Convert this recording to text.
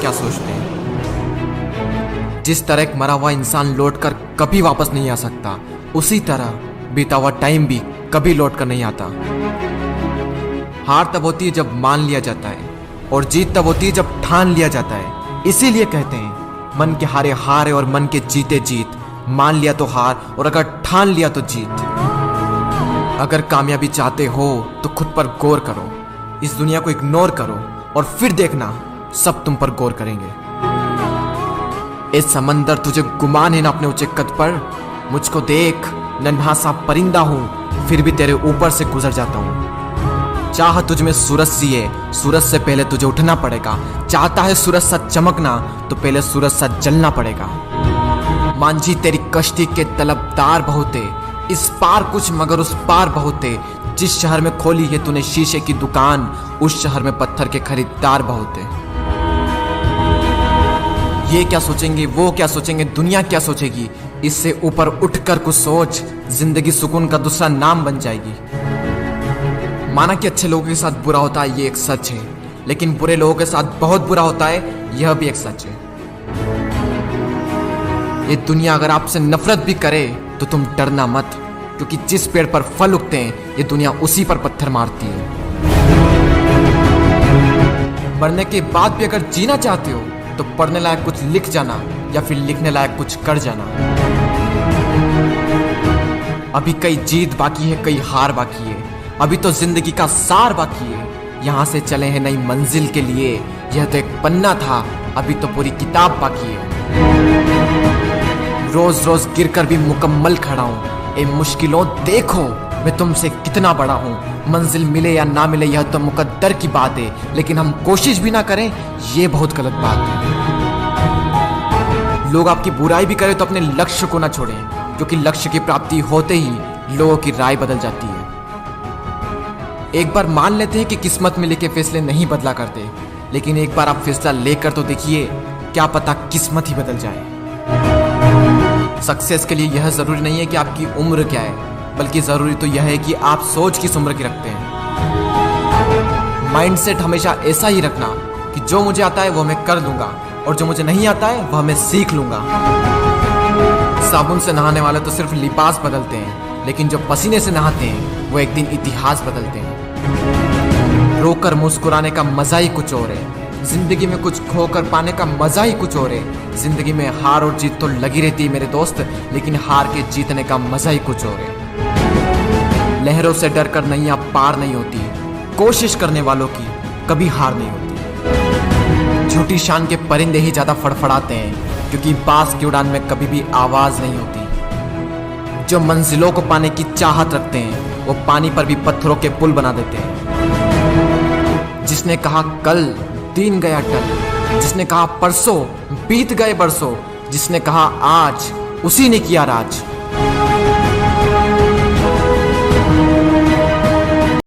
क्या सोचते हैं। जिस तरह एक मरा हुआ इंसान लौटकर कभी वापस नहीं आ सकता, उसी तरह बीता हुआ टाइम भी कभी लौटकर नहीं आता। हार तब होती है जब मान लिया जाता है, और जीत तब होती है जब ठान लिया जाता है। इसीलिए कहते हैं मन के हारे हार है और मन के जीते जीत। मान लिया तो हार, और अगर ठान लिया तो जीत। अगर कामयाबी चाहते हो तो खुद पर गौर करो, इस दुनिया को इग्नोर करो, और फिर देखना सब तुम पर गौर करेंगे। इस समंदर तुझे गुमान है ना अपने ऊंचे कद पर। मुझको देख, नन्हा सा परिंदा हूं, फिर भी तेरे ऊपर से गुजर जाता हूं। चाह तुझ में सूरज सी है, सूरज से पहले तुझे उठना पड़ेगा। चाहता है सूरज सा चमकना, तो पहले सूरज सा जलना पड़ेगा। मांझी तेरी कश्ती के तलबदार बहुते, इस पार कुछ मगर उस पार बहुते। जिस शहर में खोली है तूने शीशे की दुकान, उस शहर में पत्थर के खरीदार बहुते। ये क्या सोचेंगे, वो क्या सोचेंगे, दुनिया क्या सोचेगी, इससे ऊपर उठकर कुछ सोच। जिंदगी सुकून का दूसरा नाम बन जाएगी। माना कि अच्छे लोगों के साथ बुरा होता है, ये एक सच है, लेकिन बुरे लोगों के साथ बहुत बुरा होता है, यह भी एक सच है। ये दुनिया अगर आपसे नफरत भी करे तो तुम डरना मत, क्योंकि जिस पेड़ पर फल उगते हैं ये दुनिया उसी पर पत्थर मारती है। मरने के बाद भी अगर जीना चाहते हो तो पढ़ने लायक कुछ लिख जाना, या फिर लिखने लायक कुछ कर जाना। अभी कई जीत बाकी है, कई हार बाकी है। अभी तो जिंदगी का सार बाकी है। यहाँ से चले हैं नई मंजिल के लिए। यह तो एक पन्ना था, अभी तो पूरी किताब बाकी है। रोज रोज गिरकर भी मुकम्मल खड़ा हूँ। ए मुश्किलों देखो, मैं तुमसे कितना बड़ा हूँ। मंजिल मिले या ना मिले यह तो मुकद्दर की बात है, लेकिन हम कोशिश भी ना करें ये बहुत गलत बात है। लोग आपकी बुराई भी करें तो अपने लक्ष्य को ना छोड़ें, क्योंकि लक्ष्य की प्राप्ति होते ही लोगों की राय बदल जाती है। एक बार मान लेते हैं कि किस्मत में लिखे फैसले नहीं बदला करते, लेकिन एक बार आप फैसला लेकर तो देखिए, क्या पता किस्मत ही बदल जाए। सक्सेस के लिए यह जरूरी नहीं है कि आपकी उम्र क्या है, बल्कि जरूरी तो यह है कि आप सोच किस उम्र की रखते हैं। माइंडसेट हमेशा ऐसा ही रखना कि जो मुझे आता है वो मैं कर लूंगा, और जो मुझे नहीं आता है वह मैं सीख लूंगा। साबुन से नहाने वाले तो सिर्फ लिबास बदलते हैं, लेकिन जो पसीने से नहाते हैं वो एक दिन इतिहास बदलते हैं। रोकर मुस्कुराने का मजा ही कुछ और है। जिंदगी में कुछ खोकर पाने का मजा ही कुछ और है। जिंदगी में हार और जीत तो लगी रहती है मेरे दोस्त, लेकिन हार के जीतने का मजा ही कुछ और है। लहरों से डरकर नैया पार नहीं होती, कोशिश करने वालों की कभी हार नहीं होती। झूठी शान के परिंदे ही ज्यादा फड़फड़ाते हैं, क्योंकि बास की उड़ान में कभी भी आवाज नहीं होती। जो मंजिलों को पाने की चाहत रखते हैं वो पानी पर भी पत्थरों के पुल बना देते हैं। जिसने कहा कल, दिन गया टल। जिसने कहा परसों, बीत गए बरसों। जिसने कहा आज, उसी ने किया राज।